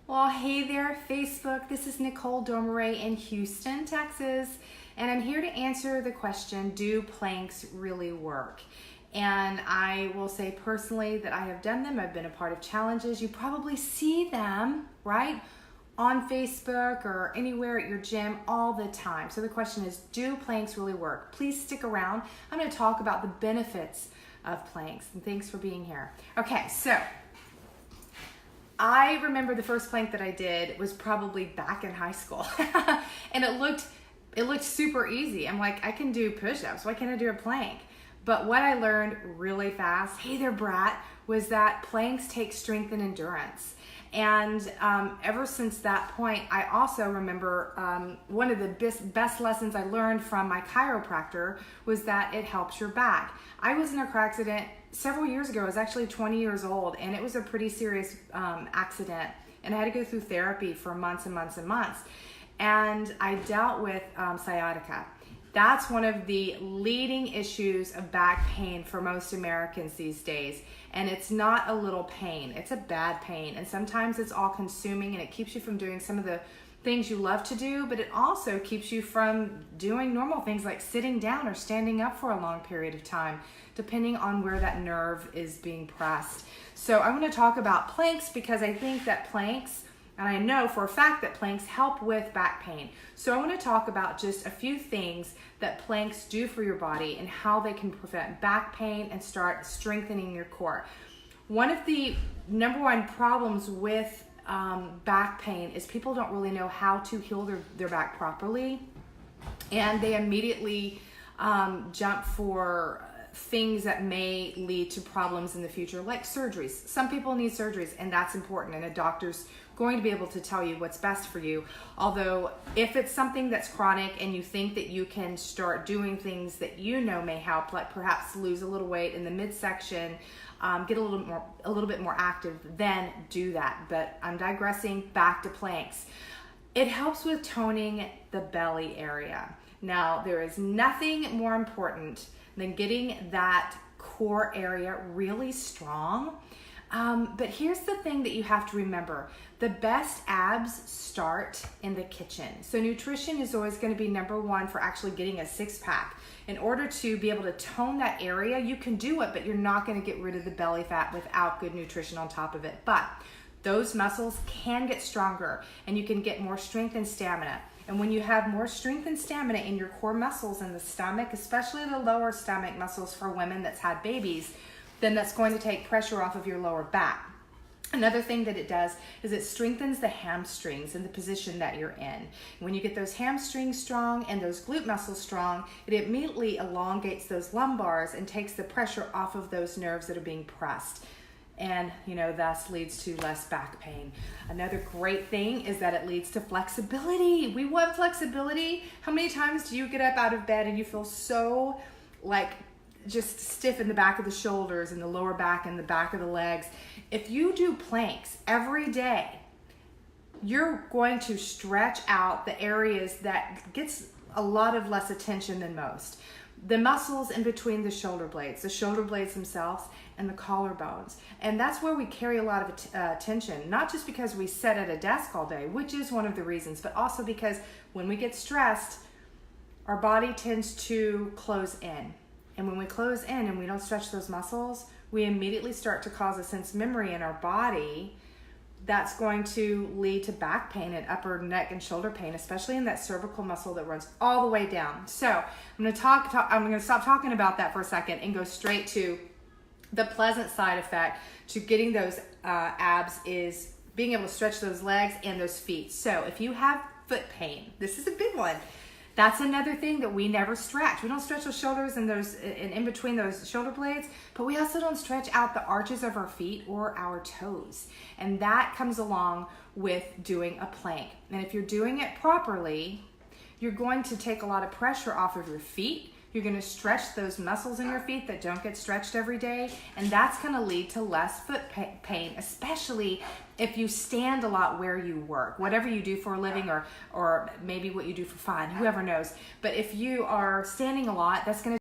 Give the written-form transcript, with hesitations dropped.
Well, hey there, Facebook. This is Nicole Domeray in Houston, Texas, and I'm here to answer the question, do planks really work? And I will say personally that I have done them. I've been a part of challenges. You probably see them, right, on Facebook or anywhere at your gym all the time. So the question is, do planks really work? Please stick around. I'm going to talk about the benefits of planks, and thanks for being here. Okay, so I remember the first plank that I did was probably back in high school and it looked super easy. I'm like, I can do push-ups, why can't I do a plank? But what I learned really fast, hey there brat, was that planks take strength and endurance. And ever since that point, I also remember one of the best lessons I learned from my chiropractor was that it helps your back. I was in a car accident several years ago. I was actually 20 years old, and it was a pretty serious accident. And I had to go through therapy for months and months and months. And I dealt with sciatica. That's one of the leading issues of back pain for most Americans these days. And it's not a little pain, it's a bad pain. And sometimes it's all consuming and it keeps you from doing some of the things you love to do, but it also keeps you from doing normal things like sitting down or standing up for a long period of time, depending on where that nerve is being pressed. So I want to talk about planks because I think that planks, and I know for a fact that planks help with back pain. So I want to talk about just a few things that planks do for your body and how they can prevent back pain and start strengthening your core. One of the number one problems with back pain is people don't really know how to heal their back properly, and they immediately jump for things that may lead to problems in the future, like surgeries. Some people need surgeries, and that's important, and a doctor's going to be able to tell you what's best for you. Although if it's something that's chronic and you think that you can start doing things that you know may help, like perhaps lose a little weight in the midsection, get a little bit more active, then do that. But I'm digressing. Back to planks. It helps with toning the belly area. Now, there is nothing more important than getting that core area really strong. But here's the thing that you have to remember. The best abs start in the kitchen. So nutrition is always going to be number one for actually getting a six-pack. In order to be able to tone that area, you can do it, but you're not going to get rid of the belly fat without good nutrition on top of it. But those muscles can get stronger, and you can get more strength and stamina. And when you have more strength and stamina in your core muscles in the stomach, especially the lower stomach muscles for women that's had babies, then that's going to take pressure off of your lower back. Another thing that it does is it strengthens the hamstrings in the position that you're in. When you get those hamstrings strong and those glute muscles strong, it immediately elongates those lumbars and takes the pressure off of those nerves that are being pressed. And, thus leads to less back pain. Another great thing is that it leads to flexibility. We want flexibility. How many times do you get up out of bed and you feel so just stiff in the back of the shoulders and the lower back and the back of the legs? If you do planks every day, you're going to stretch out the areas that gets a lot of less attention than most. The muscles in between the shoulder blades themselves, and the collarbones. And that's where we carry a lot of tension, not just because we sit at a desk all day, which is one of the reasons, but also because when we get stressed, our body tends to close in. And when we close in and we don't stretch those muscles, we immediately start to cause a sense of memory in our body that's going to lead to back pain and upper neck and shoulder pain, especially in that cervical muscle that runs all the way down. So I'm going to stop talking about that for a second and go straight to the pleasant side effect to getting those abs is being able to stretch those legs and those feet. So if you have foot pain, this is a big one. That's another thing that we never stretch. We don't stretch those shoulders and those in between those shoulder blades, but we also don't stretch out the arches of our feet or our toes. And that comes along with doing a plank. And if you're doing it properly, you're going to take a lot of pressure off of your feet. You're going to stretch those muscles in your feet that don't get stretched every day, and that's going to lead to less foot pain, especially if you stand a lot where you work, whatever you do for a living, or maybe what you do for fun, whoever knows. But if you are standing a lot, that's going to